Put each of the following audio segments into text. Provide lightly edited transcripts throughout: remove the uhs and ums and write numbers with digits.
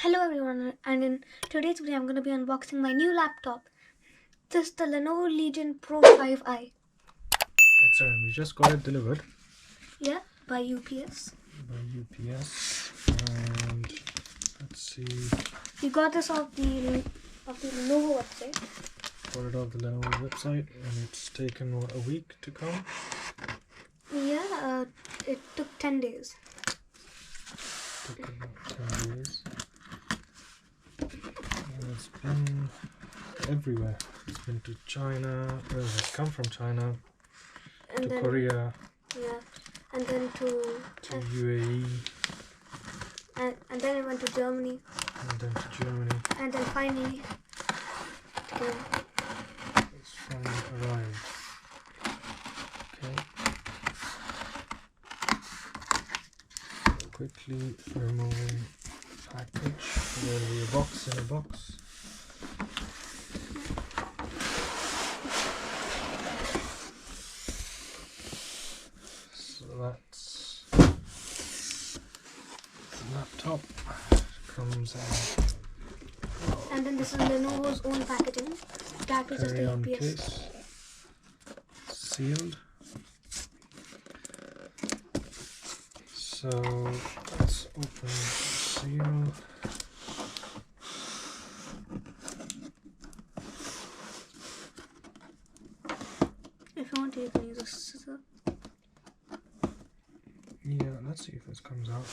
Hello everyone, and in today's video I'm going to be unboxing my new laptop. This is the Lenovo Legion Pro 5i. Excellent, we just got it delivered. Yeah, by UPS. And let's see. We got this off the Lenovo website. Got it off the Lenovo website, and it's taken a week to come. Yeah, it took 10 days. Took about 10 days. And it's been everywhere. It's been to China. It's come from China And to then, Korea. Yeah, and then to UAE. And then it went to Germany. And then to Germany. And then finally It's finally arrived. Okay. Quickly removing package. There'll be a box in a box. So that's the laptop. Comes out. And then this is Lenovo's own packaging. That was just the Carry-on UPS. case. Sealed. So let's open the seal. If you want to, you can use a scissor. Yeah, let's see if this comes out.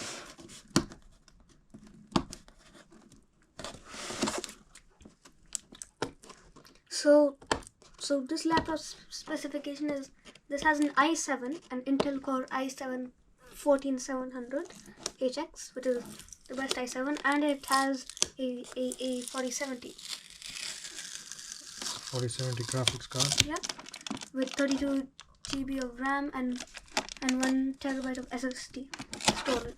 So this laptop specification is, this has an i7, an Intel Core i7-14700HX, which is the best i7, and it has a 4070. 4070 graphics card. Yeah, with 32 GB of RAM and 1 TB of SSD storage.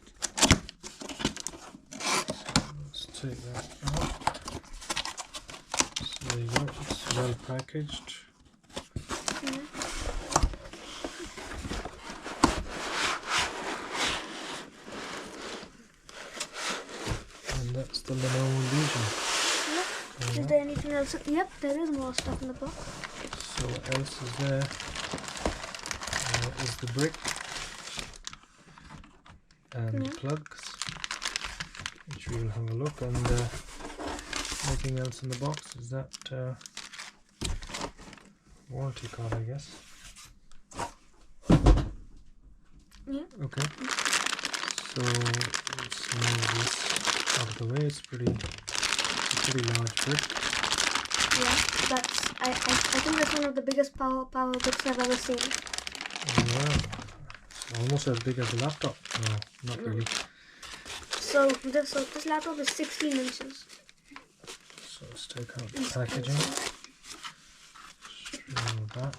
Let's take that out. So there you go, it's well packaged. Yeah. And that's the Lenovo Legion. Yep. Is there anything else? Yep, there is more stuff in the box. So what else is there? Is the brick and the plugs, which we will have a look. And anything else in the box is that warranty card, I guess. Yeah. Okay. So let's move this out of the way. It's a pretty large brick. Yeah, I think that's one of the biggest power bricks I've ever seen. Yeah, it's almost as big as a laptop. No, not really. So this laptop is 16 inches. So let's take out the packaging. Remove that.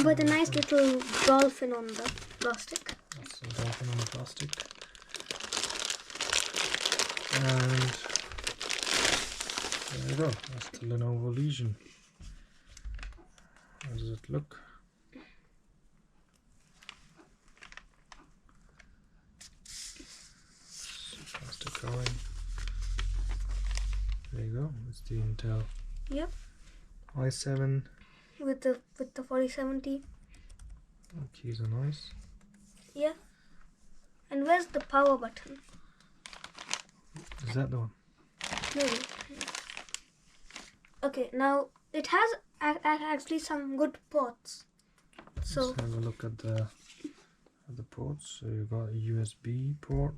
With a nice little dolphin on the plastic. That's the dolphin on the plastic. And there you go. That's the Lenovo Legion. How does it look? Plastic covering. There you go. It's the Intel Yep. i7. With the 4070. Keys are nice. Yeah. And where's the power button? Is that the one? Maybe. Okay. Now it has actually some good ports. So let's have a look at the ports. So you've got a USB port.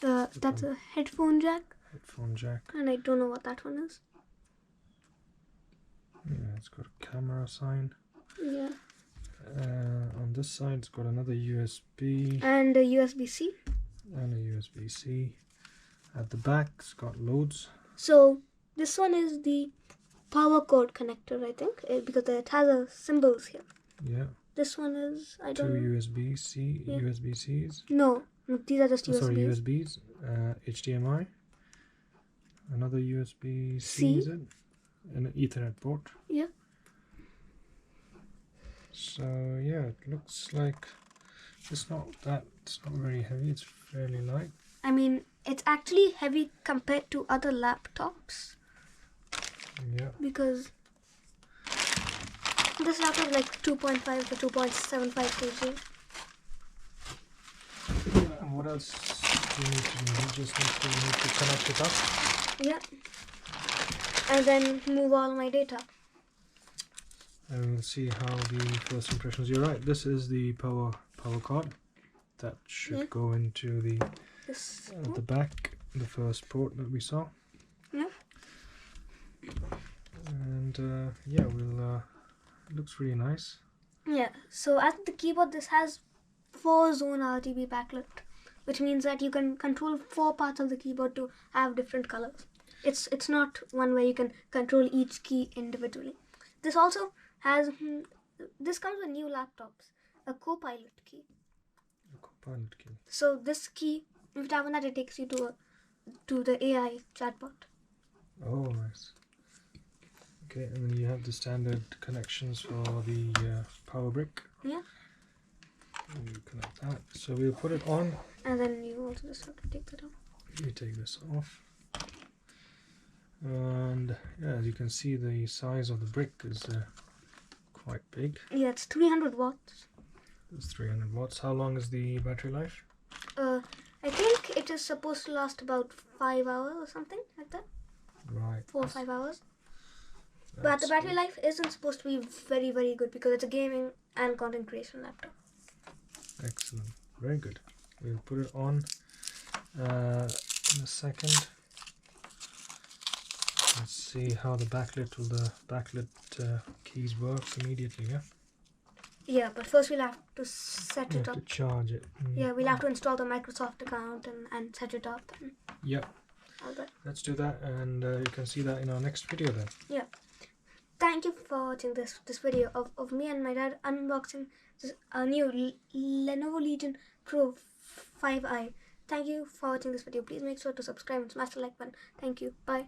that's a headphone jack. Headphone jack. And I don't know what that one is. Yeah, it's got a camera sign. Yeah. On this side, it's got another USB And a USB-C. and a USB-C. At the back, it's got loads. So this one is the power cord connector, I think, because it has a symbols here. Yeah. This one is, I Two don't know. USB-C, Yeah. USB-Cs. No, these are just USBs. Sorry, USBs. HDMI. Another USB-C, is it? And an Ethernet port. Yeah. So yeah, it looks like it's not very heavy. It's fairly light. I mean, it's actually heavy compared to other laptops. Yeah. Because this laptop is like 2.5 to 2.75 kg. Yeah, and what else do you need to do? You just need to connect it up. Yeah. And then move all my data. And we'll see how the first impressions. You're right. This is the power card. That should go into the the back, the first port that we saw. Yeah. And yeah, we'll. It looks really nice. Yeah. So at the keyboard, this has 4-zone RGB backlit, which means that you can control 4 parts of the keyboard to have different colors. It's not one where you can control each key individually. This also has this comes with new laptops, a Copilot key. A Copilot key. So this key, if you tap on that, it takes you to the AI chatbot. Oh, nice. Okay, and then you have the standard connections for the power brick. Yeah. And you connect that. So we'll put it on. And then you also just have to take that off. You take this off. And yeah, as you can see, the size of the brick is quite big. Yeah, it's 300 watts. It's 300 watts. How long is the battery life? I think it is supposed to last about 5 hours or something like that. Right. 4 or 5 hours. But the battery life isn't supposed to be very, very good because it's a gaming and content creation laptop. Excellent. Very good. We'll put it on in a second. Let's see how the backlit keys work immediately. Yeah. Yeah, but first we'll have to set You it have up. to charge it. Yeah, we'll have to install the Microsoft account and set it up. And Yep. all that. Let's do that, and you can see that in our next video then. Yeah. Thank you for watching this video of me and my dad unboxing a new Lenovo Legion Pro 5i. Thank you for watching this video. Please make sure to subscribe and smash the like button. Thank you. Bye.